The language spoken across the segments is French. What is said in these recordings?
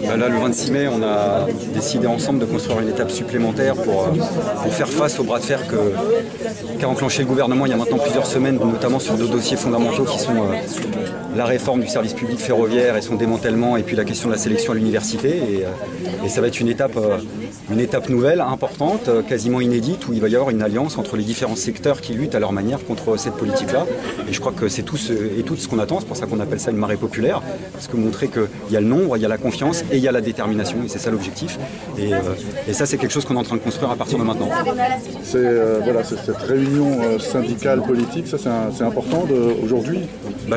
Là, le 26 mai, on a décidé ensemble de construire une étape supplémentaire pour faire face au bras de fer qu'a enclenché le gouvernement il y a maintenant plusieurs semaines, notamment sur deux dossiers fondamentaux qui sont la réforme du service public ferroviaire et son démantèlement, et puis la question de la sélection à l'université. Et ça va être une étape nouvelle, importante, quasiment inédite, où il va y avoir une alliance entre les différents secteurs qui luttent à leur manière contre cette politique-là. Et je crois que c'est tout ce qu'on attend, c'est pour ça qu'on appelle ça une marée populaire, parce que montrer qu'il y a le nombre, il y a la confiance et il y a la détermination, et c'est ça l'objectif. Et ça, c'est quelque chose qu'on est en train de construire à partir de maintenant. C'est cette réunion syndicale politique, ça c'est important aujourd'hui.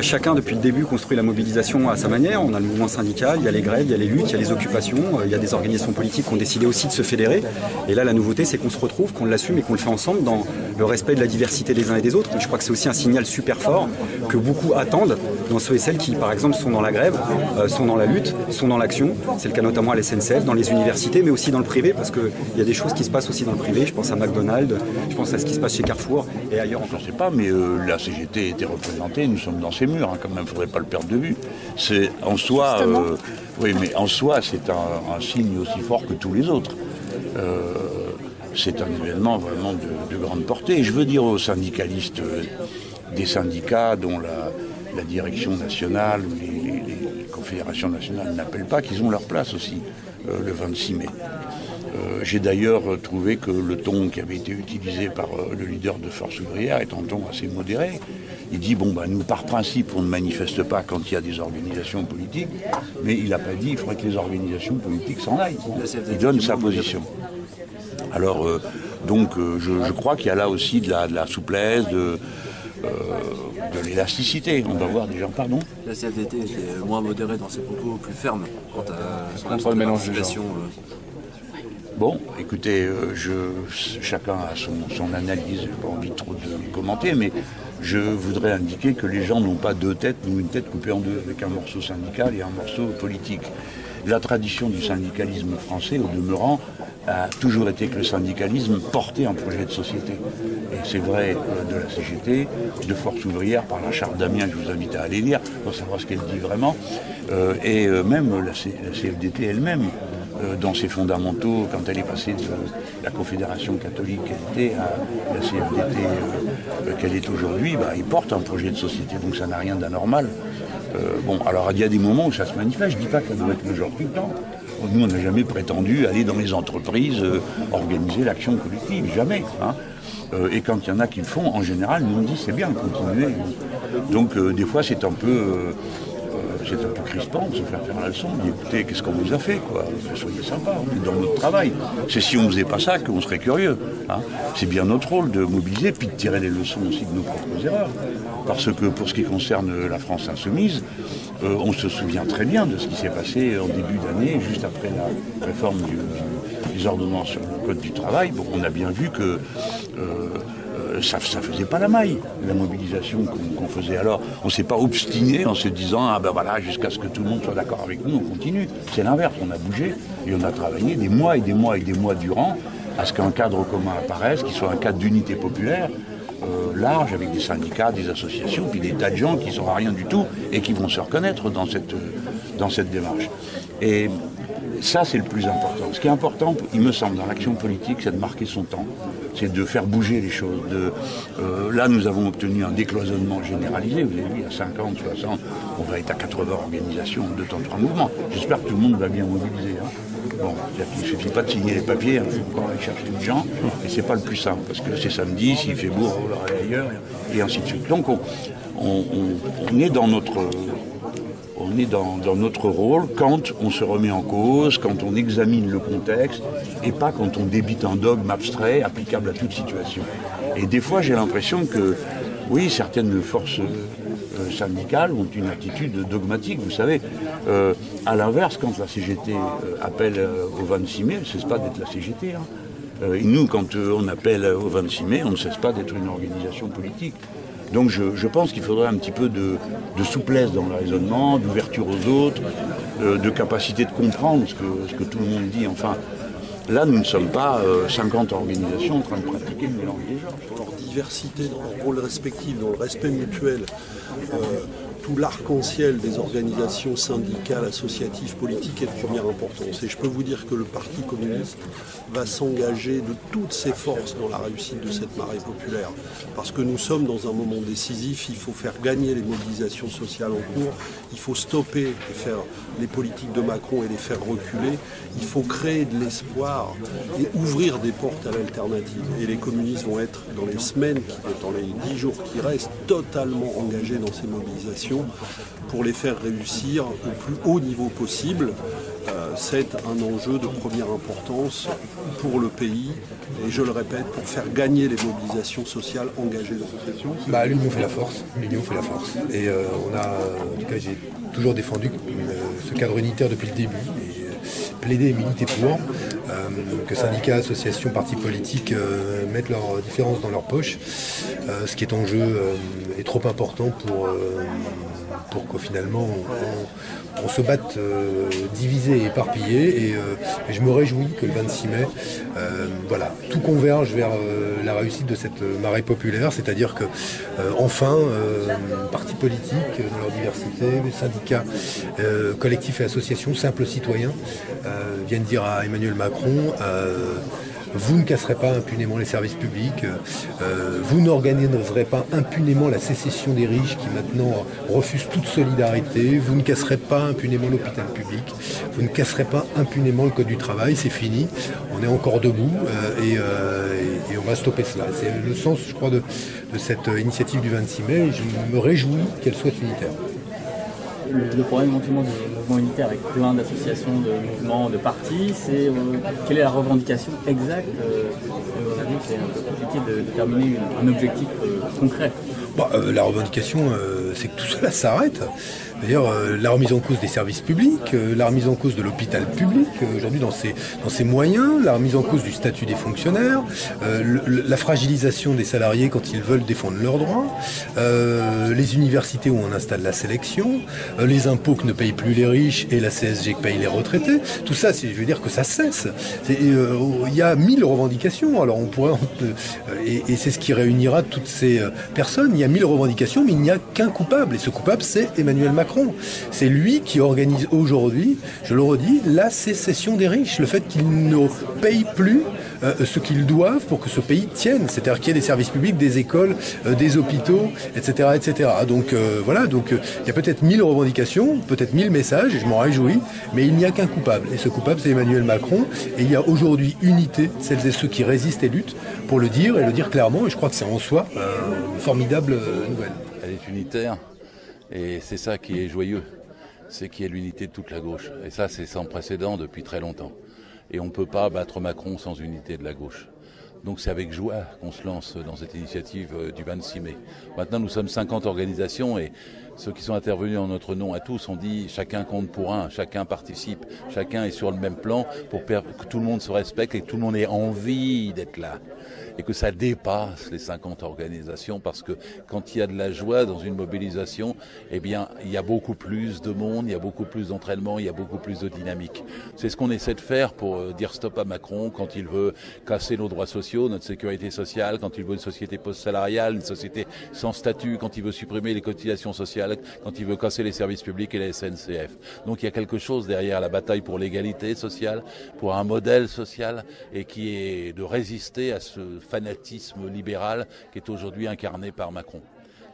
Chacun, depuis le début, construit la mobilisation à sa manière. On a le mouvement syndical, il y a les grèves, il y a les luttes, il y a les occupations, il y a des organisations politiques qui ont décidé aussi de se fédérer. Et là, la nouveauté, c'est qu'on se retrouve, qu'on l'assume et qu'on le fait ensemble dans le respect de la diversité des uns et des autres. Et je crois que c'est aussi un signal super fort que beaucoup attendent dans ceux et celles qui, par exemple, sont dans la grève, sont dans la lutte, sont dans l'action. C'est le cas notamment à la SNCF, dans les universités, mais aussi dans le privé, parce qu'il y a des choses qui se passent aussi dans le privé. Je pense à McDonald's, je pense à ce qui se passe chez Carrefour et ailleurs encore. Je ne sais pas, mais la CGT était représentée, nous sommes dans ces murs, quand même, il ne faudrait pas le perdre de vue. C'est en soi, oui, mais en soi, c'est un signe aussi fort que tous les autres. C'est un événement vraiment de grande portée. Et je veux dire aux syndicalistes des syndicats dont la direction nationale ou les confédérations nationales n'appellent pas, qu'ils ont leur place aussi le 26 mai. J'ai d'ailleurs trouvé que le ton qui avait été utilisé par le leader de Force ouvrière est un ton assez modéré. Il dit, nous par principe on ne manifeste pas quand il y a des organisations politiques, mais il n'a pas dit qu'il faudrait que les organisations politiques s'en aillent. Il donne sa position. Alors, je crois qu'il y a là aussi de la souplesse, de l'élasticité. On va voir des gens, pardon. La CFDT était moins modérée dans ses propos, plus ferme quant à contre le mélange des gens. Bon, écoutez, chacun a son analyse, j'ai pas envie trop de commenter, mais je voudrais indiquer que les gens n'ont pas deux têtes, ou une tête coupée en deux, avec un morceau syndical et un morceau politique. La tradition du syndicalisme français, au demeurant, a toujours été que le syndicalisme portait un projet de société. Et c'est vrai de la CGT, de Force ouvrière, par la charte d'Amiens, que je vous invite à aller lire, pour savoir ce qu'elle dit vraiment, et même la CFDT elle-même, dans ses fondamentaux, quand elle est passée de la Confédération catholique qu'elle était à la CFDT qu'elle est aujourd'hui, il porte un projet de société, donc ça n'a rien d'anormal. Alors il y a des moments où ça se manifeste, je ne dis pas que ça doit être le genre tout le temps. Nous, on n'a jamais prétendu aller dans les entreprises, organiser l'action collective, jamais. Et quand il y en a qui le font, en général, nous on dit c'est bien, continuez. Donc des fois c'est un peu crispant de se faire la leçon. On dit écoutez, qu'est-ce qu'on vous a fait, quoi? Soyez sympa, on est dans notre travail. C'est si on ne faisait pas ça qu'on serait curieux. C'est bien notre rôle de mobiliser, puis de tirer les leçons aussi de nos propres erreurs. Parce que pour ce qui concerne la France insoumise, on se souvient très bien de ce qui s'est passé en début d'année, juste après la réforme des ordonnances sur le Code du travail. On a bien vu que ça ne faisait pas la maille, la mobilisation qu'on faisait. Alors, on ne s'est pas obstiné en se disant jusqu'à ce que tout le monde soit d'accord avec nous, on continue. C'est l'inverse, on a bougé et on a travaillé des mois et des mois et des mois durant à ce qu'un cadre commun apparaisse, qui soit un cadre d'unité populaire, large, avec des syndicats, des associations, puis des tas de gens qui ne sont à rien du tout et qui vont se reconnaître dans cette démarche. Et ça, c'est le plus important. Ce qui est important, il me semble, dans l'action politique, c'est de marquer son temps. C'est de faire bouger les choses. Là, nous avons obtenu un décloisonnement généralisé. Vous avez vu, à 50, 60, on va être à 80 organisations, 2 temps, 3 mouvements. J'espère que tout le monde va bien mobiliser. Il ne suffit pas de signer les papiers, il faut encore aller chercher des gens. Et c'est pas le plus simple, parce que c'est samedi, s'il fait beau, on va aller ailleurs, et ainsi de suite. Donc, on est dans notre... On est dans notre rôle quand on se remet en cause, quand on examine le contexte, et pas quand on débite un dogme abstrait applicable à toute situation. Et des fois, j'ai l'impression que, oui, certaines forces syndicales ont une attitude dogmatique, vous savez. À l'inverse, quand la CGT appelle au 26 mai, elle ne cesse pas d'être la CGT. Et nous, quand on appelle au 26 mai, on ne cesse pas d'être une organisation politique. Donc je pense qu'il faudrait un petit peu de souplesse dans le raisonnement, d'ouverture aux autres, de capacité de comprendre ce que tout le monde dit. Enfin, là, nous ne sommes pas 50 organisations en train de pratiquer le mélange des genres. Dans leur diversité, dans leur rôle respectif, dans le respect mutuel, tout l'arc-en-ciel des organisations syndicales, associatives, politiques est de première importance. Et je peux vous dire que le Parti communiste va s'engager de toutes ses forces dans la réussite de cette marée populaire. Parce que nous sommes dans un moment décisif, il faut faire gagner les mobilisations sociales en cours, il faut stopper et faire les politiques de Macron et les faire reculer, il faut créer de l'espoir et ouvrir des portes à l'alternative. Et les communistes vont être dans les semaines, dans les 10 jours qui restent, totalement engagés dans ces mobilisations pour les faire réussir au plus haut niveau possible. C'est un enjeu de première importance pour le pays et je le répète, pour faire gagner les mobilisations sociales engagées dans cette session. L'union fait la force. L'union fait la force. Et en tout cas, j'ai toujours défendu ce cadre unitaire depuis le début. Et plaider et militer pour que syndicats, associations, partis politiques mettent leurs différences dans leur poche. Ce qui est en jeu est trop important pour que finalement on se batte divisé et éparpillé. Et je me réjouis que le 26 mai, tout converge vers la réussite de cette marée populaire, c'est-à-dire que enfin, partis politiques dans leur diversité, syndicats, collectifs et associations, simples citoyens, viennent dire à Emmanuel Macron vous ne casserez pas impunément les services publics, vous n'organiserez pas impunément la sécession des riches qui maintenant refusent toute solidarité, vous ne casserez pas impunément l'hôpital public, vous ne casserez pas impunément le code du travail, c'est fini, on est encore debout et on va stopper cela. C'est le sens, je crois, de cette initiative du 26 mai et je me réjouis qu'elle soit unitaire. Le problème éventuellement du mouvement unitaire avec plein d'associations, de mouvements, de partis, c'est quelle est la revendication exacte. On a dit que c'est un peu compliqué de déterminer un objectif concret. La revendication, c'est que tout cela s'arrête. C'est-à-dire la remise en cause des services publics, la remise en cause de l'hôpital public, aujourd'hui dans ses moyens, la remise en cause du statut des fonctionnaires, la fragilisation des salariés quand ils veulent défendre leurs droits, les universités où on installe la sélection, les impôts que ne payent plus les riches et la CSG que payent les retraités. Tout ça, je veux dire que ça cesse. Il y a 1000 revendications, alors on pourrait... et c'est ce qui réunira toutes ces personnes. Il y a 1000 revendications, mais il n'y a qu'un coupable. Et ce coupable, c'est Emmanuel Macron. C'est lui qui organise aujourd'hui, je le redis, la sécession des riches, le fait qu'ils ne payent plus ce qu'ils doivent pour que ce pays tienne, c'est-à-dire qu'il y ait des services publics, des écoles, des hôpitaux, etc. etc. Donc il y a peut-être 1000 revendications, peut-être 1000 messages, et je m'en réjouis, mais il n'y a qu'un coupable. Et ce coupable, c'est Emmanuel Macron, et il y a aujourd'hui unité, celles et ceux qui résistent et luttent, pour le dire, et le dire clairement, et je crois que c'est en soi une formidable nouvelle. Elle est unitaire. Et c'est ça qui est joyeux, c'est qu'il y ait l'unité de toute la gauche. Et ça, c'est sans précédent depuis très longtemps. Et on ne peut pas battre Macron sans unité de la gauche. Donc c'est avec joie qu'on se lance dans cette initiative du 26 mai. Maintenant, nous sommes 50 organisations et ceux qui sont intervenus en notre nom à tous ont dit chacun compte pour un, chacun participe, chacun est sur le même plan pour que tout le monde se respecte et que tout le monde ait envie d'être là. Et que ça dépasse les 50 organisations parce que quand il y a de la joie dans une mobilisation, eh bien, il y a beaucoup plus de monde, il y a beaucoup plus d'entraînement, il y a beaucoup plus de dynamique. C'est ce qu'on essaie de faire pour dire stop à Macron quand il veut casser nos droits sociaux, notre sécurité sociale, quand il veut une société post-salariale, une société sans statut, quand il veut supprimer les cotisations sociales, quand il veut casser les services publics et la SNCF. Donc il y a quelque chose derrière la bataille pour l'égalité sociale, pour un modèle social et qui est de résister à ce fanatisme libéral qui est aujourd'hui incarné par Macron.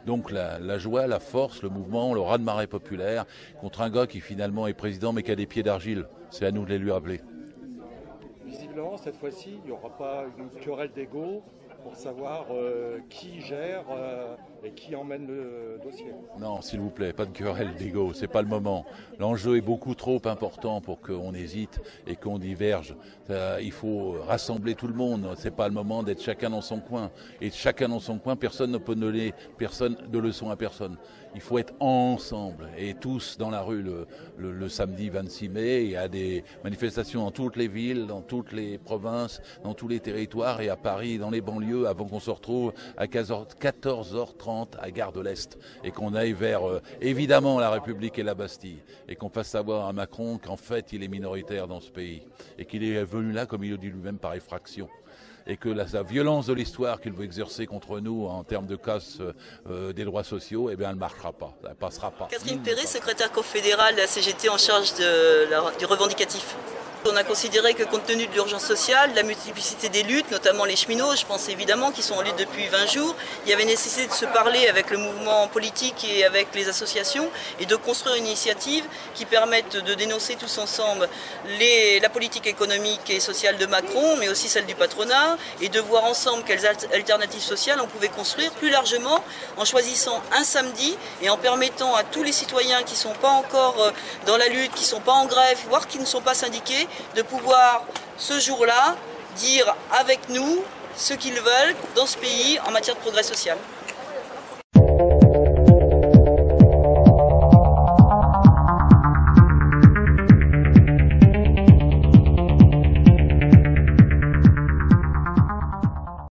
Donc la joie, la force, le mouvement, le raz-de-marée populaire contre un gars qui finalement est président mais qui a des pieds d'argile. C'est à nous de les lui rappeler. Visiblement, cette fois-ci, il n'y aura pas une querelle d'ego pour savoir qui gère et qui emmène le dossier. Non, s'il vous plaît, pas de querelle d'ego, c'est pas le moment. L'enjeu est beaucoup trop important pour qu'on hésite et qu'on diverge. Il faut rassembler tout le monde, c'est pas le moment d'être chacun dans son coin. Et chacun dans son coin, personne ne peut donner de leçon à personne. Il faut être ensemble et tous dans la rue le samedi 26 mai. Il y a des manifestations dans toutes les villes, dans toutes les provinces, dans tous les territoires et à Paris, dans les banlieues, avant qu'on se retrouve à 14h30 à Gare de l'Est et qu'on aille vers évidemment la République et la Bastille et qu'on fasse savoir à Macron qu'en fait il est minoritaire dans ce pays et qu'il est venu là, comme il le dit lui-même, par effraction. et que la violence de l'histoire qu'il veut exercer contre nous en termes de casse des droits sociaux, eh bien, elle ne marchera pas, elle ne passera pas. Catherine Perret, secrétaire confédérale de la CGT en charge du revendicatif. On a considéré que compte tenu de l'urgence sociale, de la multiplicité des luttes, notamment les cheminots, je pense évidemment, qui sont en lutte depuis 20 jours, il y avait nécessité de se parler avec le mouvement politique et avec les associations et de construire une initiative qui permette de dénoncer tous ensemble la politique économique et sociale de Macron, mais aussi celle du patronat, et de voir ensemble quelles alternatives sociales on pouvait construire plus largement en choisissant un samedi et en permettant à tous les citoyens qui ne sont pas encore dans la lutte, qui ne sont pas en grève, voire qui ne sont pas syndiqués, de pouvoir ce jour-là dire avec nous ce qu'ils veulent dans ce pays en matière de progrès social.